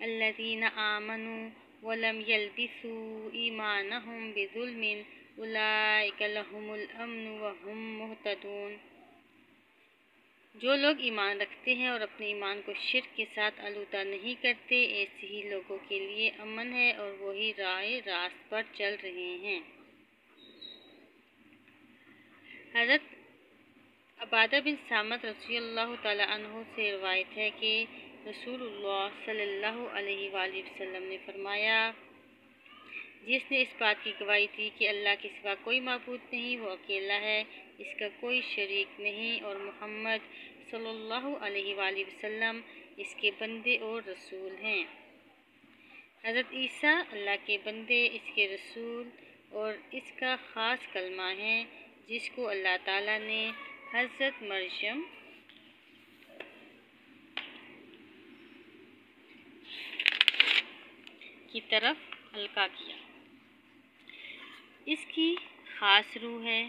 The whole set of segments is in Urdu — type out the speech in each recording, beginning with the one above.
الذین آمنوا ولم یلبسوا ایمانہم بظلم اولئک لہم الامن وہم مہتدون۔ جو لوگ ایمان رکھتے ہیں اور اپنے ایمان کو شرک کے ساتھ آلودہ نہیں کرتے، ایسے ہی لوگوں کے لیے امن ہے اور وہی راہ راست پر چل رہے ہیں۔ حضرت عبادہ بن صامت رضی اللہ تعالیٰ عنہ سے روایت ہے کہ رسول اللہ صلی اللہ علیہ وآلہ وسلم نے فرمایا، جس نے اس بات کی گواہی دی کہ اللہ کے سوا کوئی معبود نہیں، وہ اکیلا ہے، اس کا کوئی شریک نہیں، اور محمد صلی اللہ علیہ وآلہ وسلم اس کے بندے اور رسول ہیں۔ حضرت عیسیٰ اللہ کے بندے، اس کے رسول اور اس کا خاص کلمہ ہے جس کو اللہ تعالیٰ نے حضرت مریم کی طرف القا کیا۔ اس کی خاص روح ہے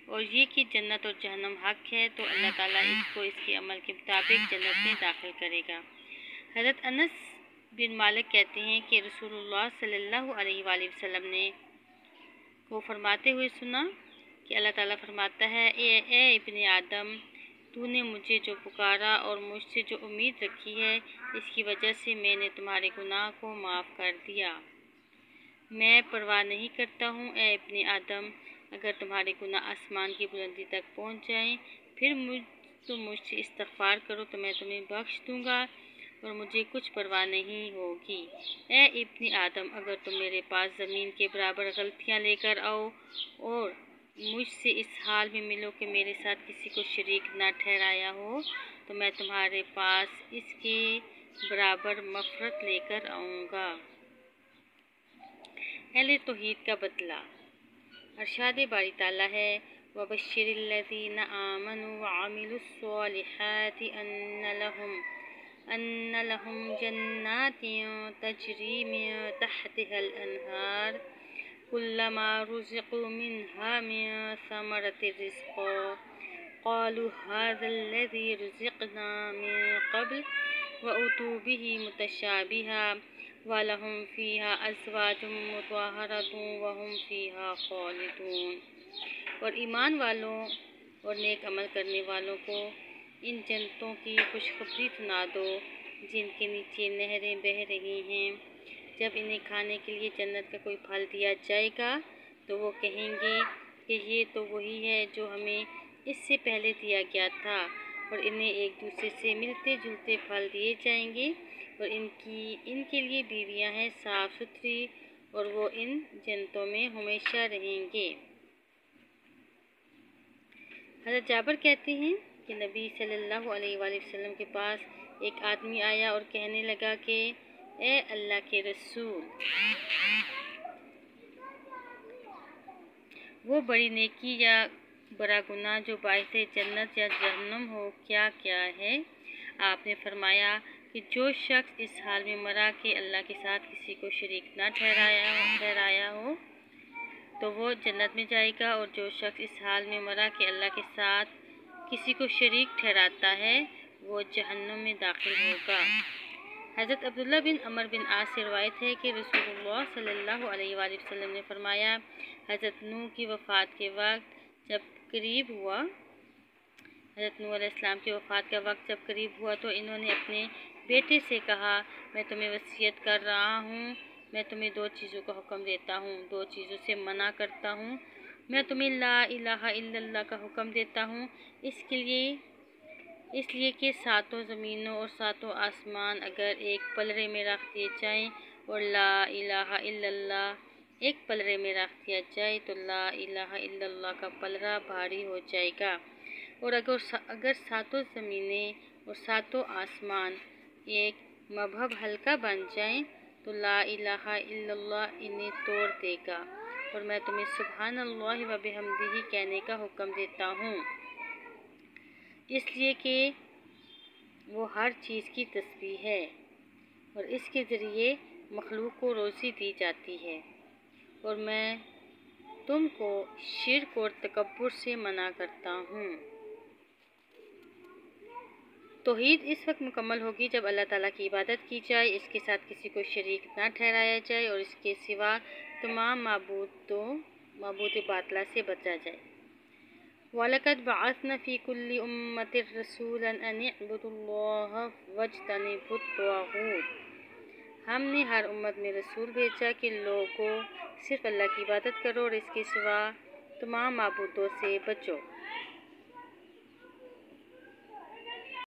اور یہ کہ جنت اور جہنم حق ہے، تو اللہ تعالیٰ اس کو اس کے عمل کے مطابق جنت میں داخل کرے گا۔ حضرت انس بن مالک کہتے ہیں کہ رسول اللہ صلی اللہ علیہ وآلہ وسلم نے کو فرماتے ہوئے سنا کہ اللہ تعالیٰ فرماتا ہے، اے ابن آدم، تو نے مجھے جو پکارا اور مجھ سے جو امید رکھی ہے، اس کی وجہ سے میں نے تمہارے گناہ کو معاف کر دیا۔ میں پرواہ نہیں کرتا ہوں، اے ابن آدم، اگر تمہارے گناہ آسمان کی بلندی تک پہنچ جائیں، پھر مجھ سے استغفار کرو تو میں تمہیں بخش دوں گا اور مجھے کچھ پرواہ نہیں ہوگی۔ اے ابن آدم، اگر تم میرے پاس زمین کے برابر غلطیاں لے کر آؤ اور مجھ سے اس حال میں ملو کہ میرے ساتھ کسی کو شریک نہ ٹھہرایا ہو، تو میں تمہارے پاس اس کے برابر مغفرت لے کر آؤں گا۔ اہل توحید کا بدلہ۔ ارشاد باری تعالیٰ ہے، وَبَشِّرِ الَّذِينَ آمَنُوا وَعَمِلُوا الصَّالِحَاتِ أَنَّ لَهُمْ جَنَّاتٍ تَجْرِي مِن تَحْتِهَا الْأَنْهَارُ كُلَّمَا رُزِقُوا مِنْهَا مِن ثَمَرَةٍ رِزْقًا قَالُوا هَٰذَا الَّذِي رُزِقْنَا مِن قَبْلُ وَأُتُوا بِهِ مُتَشَابِهًا وَلَهُمْ فِيهَا أَزْوَاجٌ مُطَهَّرَةٌ وَهُمْ فِيهَا خَالِدُونَ۔ اور ایمان والوں اور نیک عمل کرنے والوں کو ان جنتوں کی خوشخبری سنا دو جن کے نیچے نہریں بہہ رہی ہیں۔ جب انہیں کھانے کے لیے جنت کا کوئی پھل دیا جائے گا تو وہ کہیں گے کہ یہ تو وہی ہے جو ہمیں اس سے پہلے دیا گیا تھا، اور انہیں ایک دوسرے سے ملتے جلتے پھل دیے جائیں گے، اور ان کے لیے بیویاں ہیں صاف ستھری، اور وہ ان جنتوں میں ہمیشہ رہیں گے۔ حضرت جابر کہتے ہیں کہ نبی صلی اللہ علیہ وآلہ وسلم کے پاس ایک آدمی آیا اور کہنے لگا کہ اے اللہ کے رسول، وہ بڑی نیکی یا بڑا گناہ جو باعث جنت یا جہنم ہو کیا ہے؟ آپ نے فرمایا کہ جو شخص اس حال میں مرا کہ اللہ کے ساتھ کسی کو شریک نہ ٹھہرایا ہو تو وہ جنت میں جائے گا، اور جو شخص اس حال میں مرا کہ اللہ کے ساتھ کسی کو شریک ٹھہراتا ہے وہ جہنم میں داخل ہوگا۔ حضرت عبداللہ بن عمر بن عاص سے روایت ہے کہ رسول اللہ صلی اللہ علیہ وآلہ وسلم نے فرمایا، حضرت نوح کی وفات کے وقت جب قریب ہوا حضرت نوح علیہ السلام کی وفات کا وقت جب قریب ہوا تو انہوں نے اپنے بیٹے سے کہا، میں تمہیں وصیت کر رہا ہوں، میں تمہیں دو چیزوں کا حکم دیتا ہوں، دو چیزوں سے منع کرتا ہوں۔ میں تمہیں لا الہ الا اللہ کا حکم دیتا ہوں، اس لیے کہ ساتوں زمینوں اور ساتوں آسمان اگر ایک پلڑے میں رکھ دیے جائیں اور لا الہ الا اللہ ایک پلڑے میں رکھ دیا جائے تو لا الہ الا اللہ کا پلڑا بھاری ہو جائے گا، اور اگر ساتوں زمینیں اور ساتوں آسمان ایک مبہب ہلکا بن جائیں تو لا الہ الا اللہ انہیں توڑ دے گا، اور میں تمہیں سبحان اللہ و بحمدہ کہنے کا حکم دیتا ہوں، اس لیے کہ وہ ہر چیز کی تسبیح ہے اور اس کے ذریعے مخلوق کو روزی دی جاتی ہے، اور میں تم کو شرک اور تکبر سے منع کرتا ہوں۔ توحید اس وقت مکمل ہوگی جب اللہ تعالیٰ کی عبادت کی جائے، اس کے ساتھ کسی کو شریک نہ ٹھہرایا جائے اور اس کے سوا تمام معبود باطلہ سے بچا جائے۔ وَلَقَدْ بَعَثْنَا فِي كُلِّ أُمَّةٍ رَسُولًا أَنِ اعْبُدُوا اللَّهَ وَاجْتَنِبُوا الطَّاغُوتَ۔ ہم نے ہر امت میں رسول بھیجا کہ لوگوں صرف اللہ کی عبادت کرو اور اس کے سوا تمام معبودوں سے بچو۔